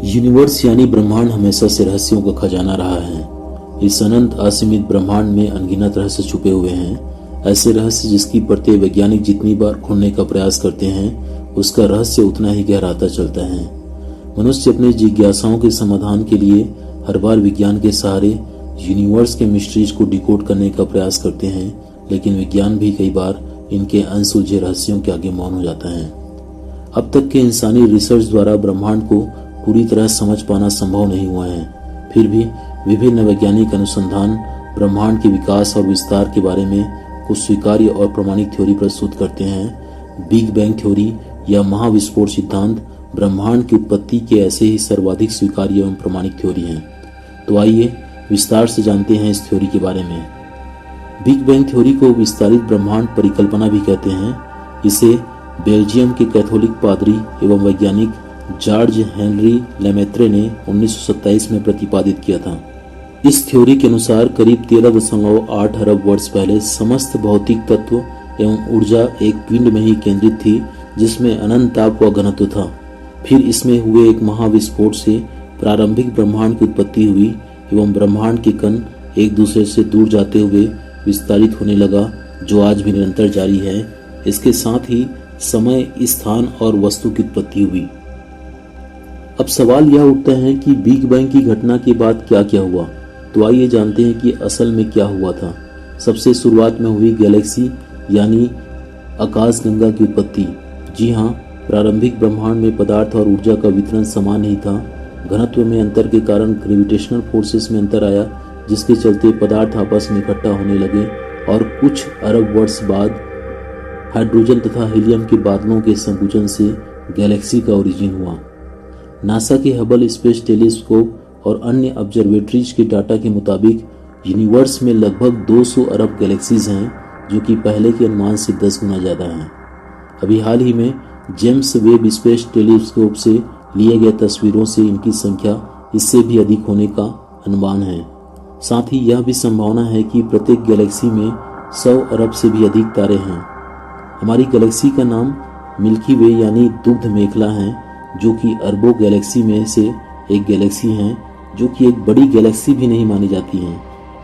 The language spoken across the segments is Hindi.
यूनिवर्स यानी ब्रह्मांड हमेशा से रहस्यों का खजाना रहा है। इस अनंत असीमित ब्रह्मांड में अनगिनत रहस्य छुपे हुए हैं। ऐसे रहस्य जिसकी परतें वैज्ञानिक जितनी बार खोलने का प्रयास करते हैं, उसका रहस्य उतना ही गहराता चलता है। मनुष्य अपनी जिज्ञासाओं के समाधान के लिए हर बार विज्ञान के सहारे यूनिवर्स के मिस्ट्रीज को डिकोड करने का प्रयास करते हैं, लेकिन विज्ञान भी कई बार इनके अनसुलझे रहस्यों के आगे मौन हो जाता है। अब तक के इंसानी रिसर्च द्वारा ब्रह्मांड को पूरी तरह समझ पाना संभव नहीं हुआ है। फिर भी विभिन्न वैज्ञानिक अनुसंधान ब्रह्मांड के विकास और विस्तार के बारे में कुछ स्वीकार्य और प्रमाणिक थ्योरी प्रस्तुत करते हैं। बिग बैंग थ्योरी या महाविस्फोट सिद्धांत ब्रह्मांड की उत्पत्ति के ऐसे ही सर्वाधिक स्वीकार्य एवं प्रमाणिक थ्योरी हैं। तो आइए विस्तार से जानते हैं इस थ्योरी के बारे में। बिग बैंग थ्योरी को विस्तारित ब्रह्मांड परिकल्पना भी कहते हैं। इसे बेल्जियम के कैथोलिक पादरी एवं वैज्ञानिक जॉर्ज हेनरी लेमेत्रे ने 1927 में प्रतिपादित किया था। इस थ्योरी के अनुसार करीब 13.8 अरब वर्ष पहले समस्त भौतिक तत्व एवं ऊर्जा एक पिंड में ही केंद्रित थी, जिसमें अनंत ताप व घनत्व था। फिर इसमें हुए एक महाविस्फोट से प्रारंभिक ब्रह्मांड की उत्पत्ति हुई एवं ब्रह्मांड के कण एक दूसरे से दूर जाते हुए विस्तारित होने लगा, जो आज भी निरंतर जारी है। इसके साथ ही समय, स्थान और वस्तु की उत्पत्ति हुई। अब सवाल यह उठता है कि बिग बैंग की घटना के बाद क्या क्या हुआ। तो आइए जानते हैं कि असल में क्या हुआ था। सबसे शुरुआत में हुई गैलेक्सी यानी आकाशगंगा की उत्पत्ति। जी हाँ, प्रारंभिक ब्रह्मांड में पदार्थ और ऊर्जा का वितरण समान नहीं था। घनत्व में अंतर के कारण ग्रेविटेशनल फोर्सेस में अंतर आया, जिसके चलते पदार्थ आपस में इकट्ठा होने लगे और कुछ अरब वर्ष बाद हाइड्रोजन तथा हीलियम के बादलों के संकुचन से गैलेक्सी का ओरिजिन हुआ। नासा के हबल स्पेस टेलीस्कोप और अन्य ऑब्जर्वेटरीज के डाटा के मुताबिक यूनिवर्स में लगभग 200 अरब गैलेक्सीज हैं, जो कि पहले के अनुमान से 10 गुना ज़्यादा हैं। अभी हाल ही में जेम्स वेब स्पेस टेलीस्कोप से लिए गए तस्वीरों से इनकी संख्या इससे भी अधिक होने का अनुमान है। साथ ही यह भी संभावना है कि प्रत्येक गैलेक्सी में 100 अरब से भी अधिक तारे हैं। हमारी गैलेक्सी का नाम मिल्की वे यानी दुग्ध मेखला है, जो कि अरबों गैलेक्सी में से एक गैलेक्सी है, जो कि एक बड़ी गैलेक्सी भी नहीं मानी जाती है।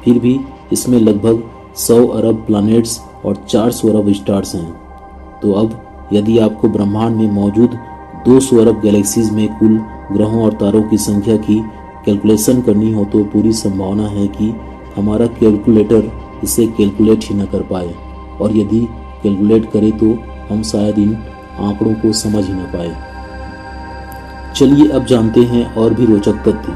फिर भी इसमें लगभग 100 अरब प्लैनेट्स और 400 अरब स्टार्स हैं। तो अब यदि आपको ब्रह्मांड में मौजूद 200 अरब गैलेक्सीज में कुल ग्रहों और तारों की संख्या की कैलकुलेशन करनी हो, तो पूरी संभावना है कि हमारा कैलकुलेटर इसे कैलकुलेट ही न कर पाए, और यदि कैलकुलेट करे तो हम शायद इन आंकड़ों को समझ ही न पाए। चलिए अब जानते हैं और भी रोचक तथ्य।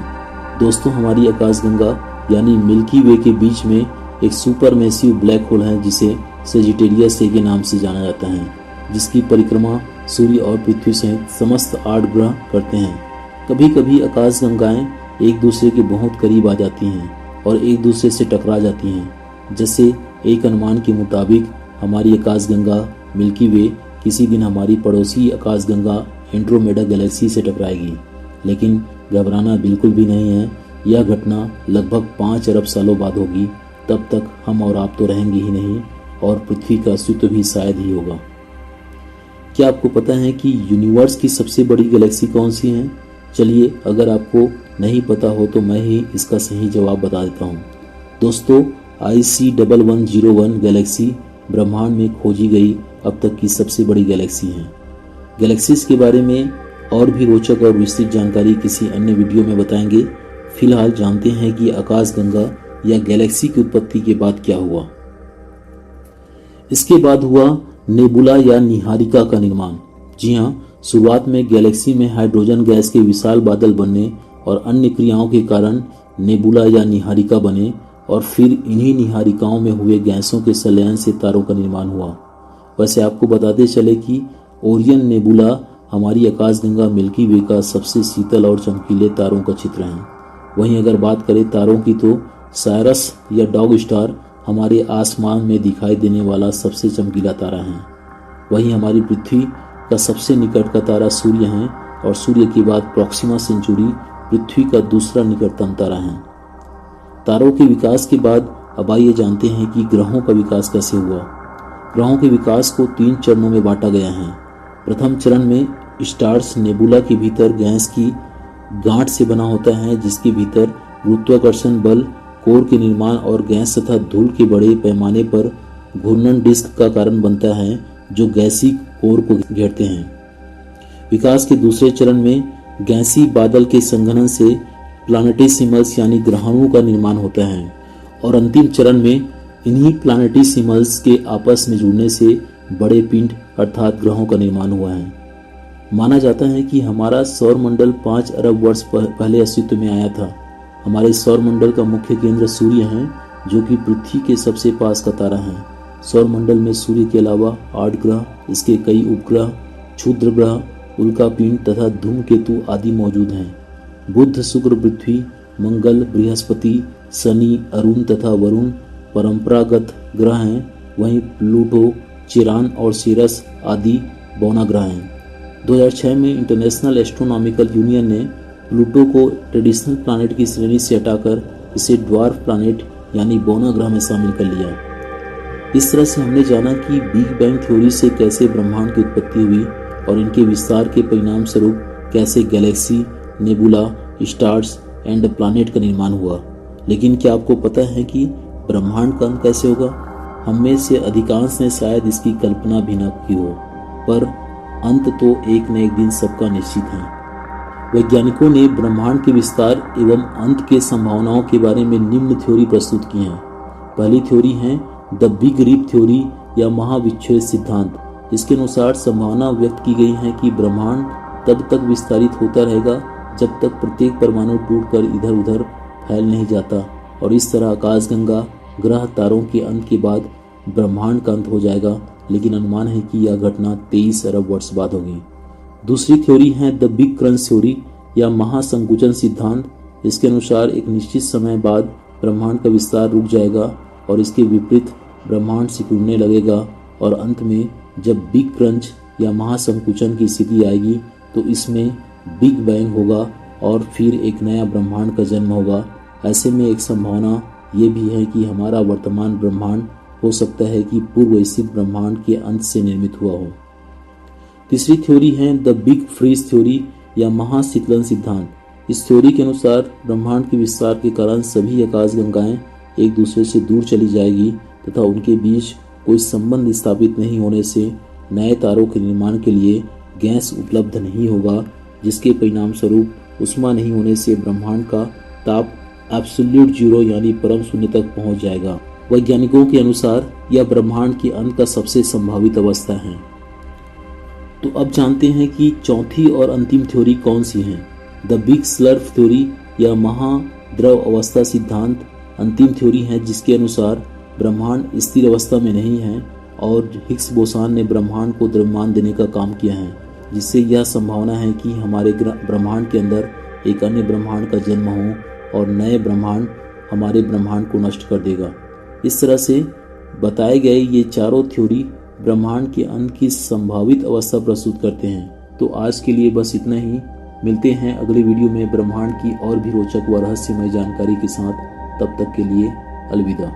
दोस्तों, हमारी आकाशगंगा यानी मिल्की वे के बीच में एक सुपर मैसिव ब्लैक होल है, जिसे सेजिटेरियस ए के नाम से जाना जाता है, जिसकी परिक्रमा सूर्य और पृथ्वी सहित समस्त 8 ग्रह करते हैं। कभी कभी आकाशगंगाएं एक दूसरे के बहुत करीब आ जाती हैं और एक दूसरे से टकरा जाती हैं। जैसे एक अनुमान के मुताबिक हमारी आकाशगंगा मिल्की वे किसी दिन हमारी पड़ोसी आकाशगंगा एंड्रोमेडा गैलेक्सी से टकराएगी। लेकिन घबराना बिल्कुल भी नहीं है, यह घटना लगभग 5 अरब सालों बाद होगी। तब तक हम और आप तो रहेंगे ही नहीं, और पृथ्वी का अस्तित्व भी शायद ही होगा। क्या आपको पता है कि यूनिवर्स की सबसे बड़ी गैलेक्सी कौन सी है? चलिए, अगर आपको नहीं पता हो तो मैं ही इसका सही जवाब बता देता हूँ। दोस्तों, IC1101 गैलेक्सी ब्रह्मांड में खोजी गई अब तक की सबसे बड़ी गैलेक्सी है। गैलेक्सीज के बारे में और भी रोचक और विस्तृत जानकारी किसी अन्य वीडियो में बताएंगे। फिलहाल जानते हैं कि आकाशगंगा या गैलेक्सी की उत्पत्ति के बाद क्या हुआ। इसके बाद हुआ नेबुला या निहारिका का निर्माण। जी हाँ, शुरुआत में गैलेक्सी में हाइड्रोजन गैस के विशाल बादल बनने और अन्य क्रियाओं के कारण नेबुला या निहारिका बने, और फिर इन्हीं निहारिकाओं में हुए गैसों के संलयन से तारों का निर्माण हुआ। वैसे आपको बताते चले कि ओरियन नेबुला हमारी आकाशगंगा मिल्की वे का सबसे शीतल और चमकीले तारों का चित्र है। वहीं अगर बात करें तारों की, तो साइरस या डॉग स्टार हमारे आसमान में दिखाई देने वाला सबसे चमकीला तारा है। वहीं हमारी पृथ्वी का सबसे निकट का तारा सूर्य है, और सूर्य के बाद प्रॉक्सिमा सेंचुरी पृथ्वी का दूसरा निकटतम तारा है। तारों के विकास के बाद अब आइए जानते हैं कि ग्रहों का विकास कैसे हुआ। ग्रहों के विकास को 3 चरणों में बांटा गया है। प्रथम चरण में स्टार्स नेबुला के भीतर गैस की गांठ से बना होता है जिसके भीतर गुरुत्वाकर्षण बल कोर के निर्माण और गैस तथा धूल के बड़े पैमाने पर घूर्णन डिस्क का कारण बनता है जो गैसी कोर को घेरते हैं। विकास के दूसरे चरण में गैसी बादल के संघनन से प्लैनेटेसिमल्स यानी ग्रहाणुओं का निर्माण होता है और अंतिम चरण में इन्हीं प्लैनेटेसिमल्स के आपस में जुड़ने से बड़े पिंड अर्थात ग्रहों का निर्माण हुआ है। माना जाता है कि हमारा सौरमंडल 5 अरब वर्ष पहले अस्तित्व में आया था। हमारे सौरमंडल का मुख्य केंद्र सूर्य है जो कि पृथ्वी के सबसे पास का तारा है। सौरमंडल में सूर्य के अलावा 8 ग्रह, इसके कई उपग्रह, क्षुद्र ग्रह, उल्कापिंड तथा धूमकेतु आदि मौजूद हैं। बुध, शुक्र, पृथ्वी, मंगल, बृहस्पति, शनि, अरुण तथा वरुण परंपरागत ग्रह हैं। वहीं प्लूटो, चिरान और सीरस आदि बौना ग्रह हैं। 2006 में इंटरनेशनल एस्ट्रोनॉमिकल यूनियन ने प्लूटो को ट्रेडिशनल प्लैनेट की श्रेणी से हटाकर इसे ड्वार्फ प्लैनेट यानी बौना ग्रह में शामिल कर लिया। इस तरह से हमने जाना कि बिग बैंग थ्योरी से कैसे ब्रह्मांड की उत्पत्ति हुई और इनके विस्तार के परिणाम स्वरूप कैसे Galaxy, nebula, stars and planet का निर्माण हुआ। लेकिन क्या आपको पता है कि ब्रह्मांड का अंत कैसे होगा? हम में से अधिकांश ने शायद इसकी कल्पना भी न की हो, पर अंत तो एक न एक दिन सबका निश्चित है। वैज्ञानिकों ने ब्रह्मांड के विस्तार एवं अंत के संभावनाओं के बारे में निम्न थ्योरी प्रस्तुत की हैं। पहली थ्योरी है द बिग रिप थ्योरी या महाविच्छेद सिद्धांत। इसके अनुसार संभावना व्यक्त की गई है कि ब्रह्मांड तब तक विस्तारित होता रहेगा जब तक प्रत्येक परमाणु टूटकर इधर उधर फैल नहीं जाता और इस तरह आकाशगंगा, ग्रह, तारों के अंत के बाद ब्रह्मांड का अंत हो जाएगा। लेकिन अनुमान है कि यह घटना 23 अरब वर्ष बाद होगी। दूसरी थ्योरी है द बिग क्रंच थ्योरी या महासंकुचन सिद्धांत। इसके अनुसार एक निश्चित समय बाद ब्रह्मांड का विस्तार रुक जाएगा और इसके विपरीत ब्रह्मांड सिकुड़ने लगेगा और अंत में जब बिग क्रंच या महासंकुचन की स्थिति आएगी तो इसमें बिग बैंग होगा और फिर एक नया ब्रह्मांड का जन्म होगा। ऐसे में एक संभावना ये भी है कि हमारा वर्तमान ब्रह्मांड हो सकता है कि पूर्व स्थित ब्रह्मांड के अंत से निर्मित हुआ हो। तीसरी थ्योरी है द बिग फ्रीज थ्योरी या महाशीतलन सिद्धांत। इस थ्योरी के अनुसार ब्रह्मांड के विस्तार के कारण सभी आकाशगंगाएं एक दूसरे से दूर चली जाएगी तथा उनके बीच कोई संबंध स्थापित नहीं होने से नए तारों के निर्माण के लिए गैस उपलब्ध नहीं होगा, जिसके परिणाम स्वरूप उष्मा नहीं होने से ब्रह्मांड का ताप एब्सोल्यूट जीरो यानी परम शून्य तक पहुंच जाएगा। वैज्ञानिकों के अनुसार यह ब्रह्मांड के अंत का सबसे संभावित अवस्था है। तो अब जानते हैं कि चौथी और अंतिम थ्योरी कौन सी है। द बिग स्लर्फ थ्योरी या महाद्रव अवस्था सिद्धांत अंतिम थ्योरी है जिसके अनुसार ब्रह्मांड स्थिर अवस्था में नहीं है और हिग्स बोसान ने ब्रह्मांड को द्रव्यमान देने का काम किया है, जिससे यह संभावना है कि हमारे ब्रह्मांड के अंदर एक अन्य ब्रह्मांड का जन्म हो और नए ब्रह्मांड हमारे ब्रह्मांड को नष्ट कर देगा। इस तरह से बताए गए ये चारों थ्योरी ब्रह्मांड के अंत की संभावित अवस्था प्रस्तुत करते हैं। तो आज के लिए बस इतना ही। मिलते हैं अगले वीडियो में ब्रह्मांड की और भी रोचक व रहस्यमय जानकारी के साथ। तब तक के लिए अलविदा।